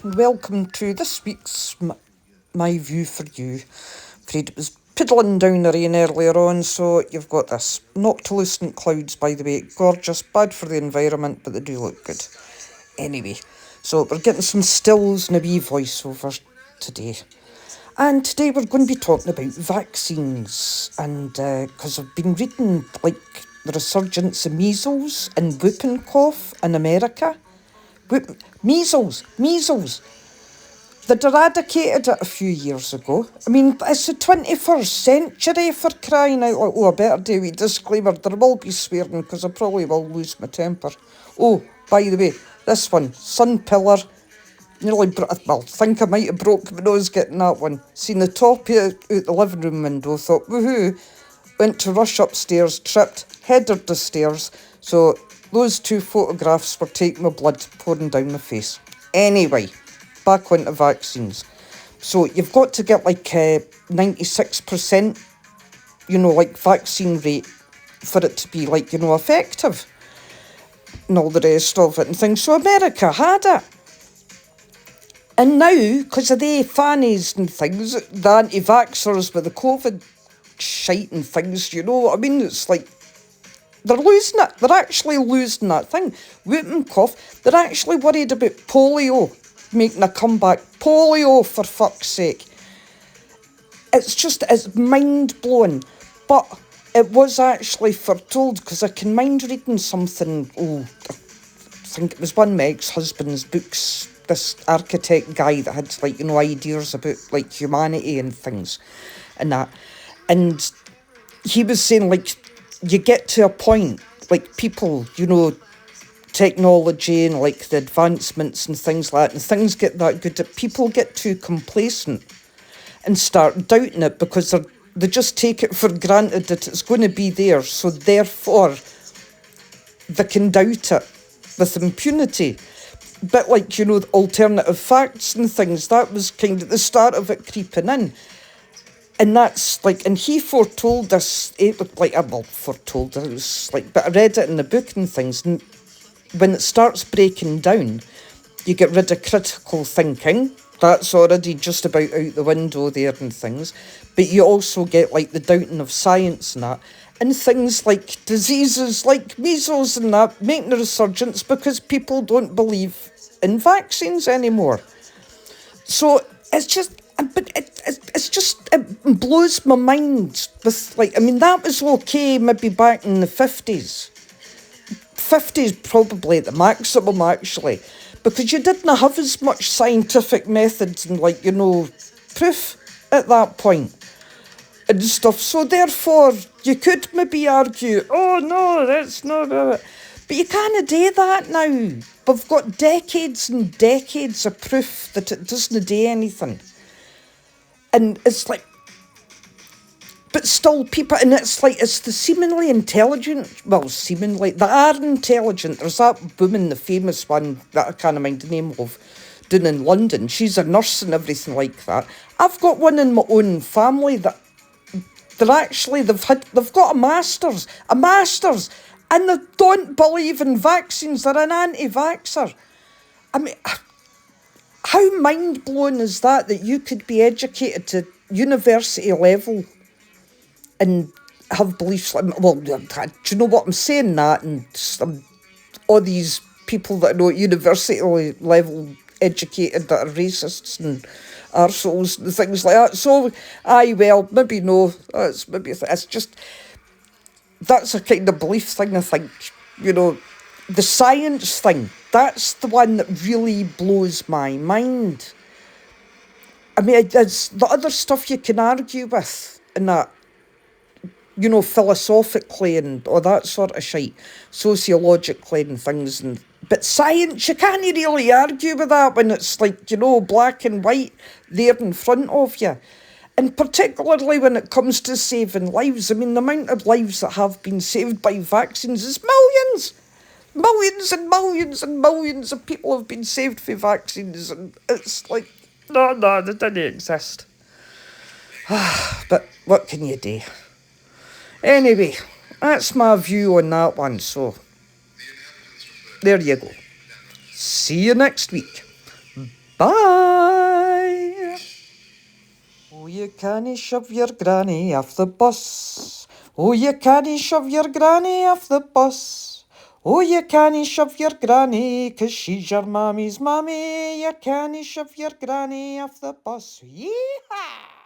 and welcome to this week's My View for You. Afraid it was piddling down the rain earlier on, so you've got this. Noctilucent clouds, by the way, gorgeous, bad for the environment, but they do look good. Anyway, so we're getting some stills and a wee voiceover today. And today we're going to be talking about vaccines, and because I've been reading like the resurgence of measles and whooping cough in America. Measles. They'd eradicated it a few years ago. I mean, it's the 21st century, for crying out loud. Oh, I better do a wee disclaimer. There will be swearing because I probably will lose my temper. Oh, by the way, this one, sun pillar. Nearly, I think I might have broke my nose getting that one. Seen the top out the living room window, thought, woohoo. Went to rush upstairs, tripped, headed the stairs. So those two photographs were taking my blood pouring down my face. Anyway, back onto vaccines. So you've got to get like 96%, like vaccine rate for it to be like, effective. And all the rest of it and things. So America had it. And now, because of the fannies and things, the anti-vaxxers with the COVID shite and things, it's like, they're losing it. They're actually losing that thing. Whooping cough. They're actually worried about polio making a comeback. Polio, for fuck's sake. It's mind-blowing. But it was actually foretold, because I can mind reading something, I think it was one of my ex-husband's books, this architect guy that had, ideas about, humanity and things and that. And he was saying, you get to a point, people, technology and, the advancements and things like that, and things get that good that people get too complacent and start doubting it because they just take it for granted that it's going to be there, so therefore they can doubt it with impunity. Bit like, alternative facts and things, that was kind of the start of it creeping in. And that's and he foretold this, foretold, it was but I read it in the book and things, and when it starts breaking down, you get rid of critical thinking, that's already just about out the window there and things, but you also get the doubting of science and that, and things like diseases like measles and that making a resurgence because people don't believe in vaccines anymore. So it's just, but it blows my mind with that was okay maybe back in the 50s. 50s probably at the maximum actually, because you didn't have as much scientific methods and proof at that point and stuff. So therefore you could maybe argue, oh no, that's not it. But you can't do that now. We've got decades and decades of proof that it doesn't do anything. And it's but still people, and it's the seemingly intelligent, they are intelligent. There's that woman, the famous one, that I can't mind the name of, down in London. She's a nurse and everything like that. I've got one in my own family that they've got a master's, and they don't believe in vaccines. They're an anti-vaxxer. I mean, how mind-blowing is that you could be educated to university level and have beliefs do you know what I'm saying that, and all these people that are not university level educated that are racists and arseholes and things like that. So, maybe no, it's just, that's a kind of belief thing, I think. The science thing, that's the one that really blows my mind. I mean, it's the other stuff you can argue with and that, philosophically and all that sort of shite, sociologically and things, but science, you can't really argue with that when it's black and white there in front of you. And particularly when it comes to saving lives, I mean, the amount of lives that have been saved by vaccines is millions. Millions and millions and millions of people have been saved for vaccines, and it's no, they didn't exist. But what can you do? Anyway, that's my view on that one, so there you go. See you next week. Bye. Oh, you can't shove your granny off the bus. Oh, you can't shove your granny off the bus. Oh, you can't shove your granny 'cause she's your mammy's mammy. You can't shove your granny off the bus. Yeehaw!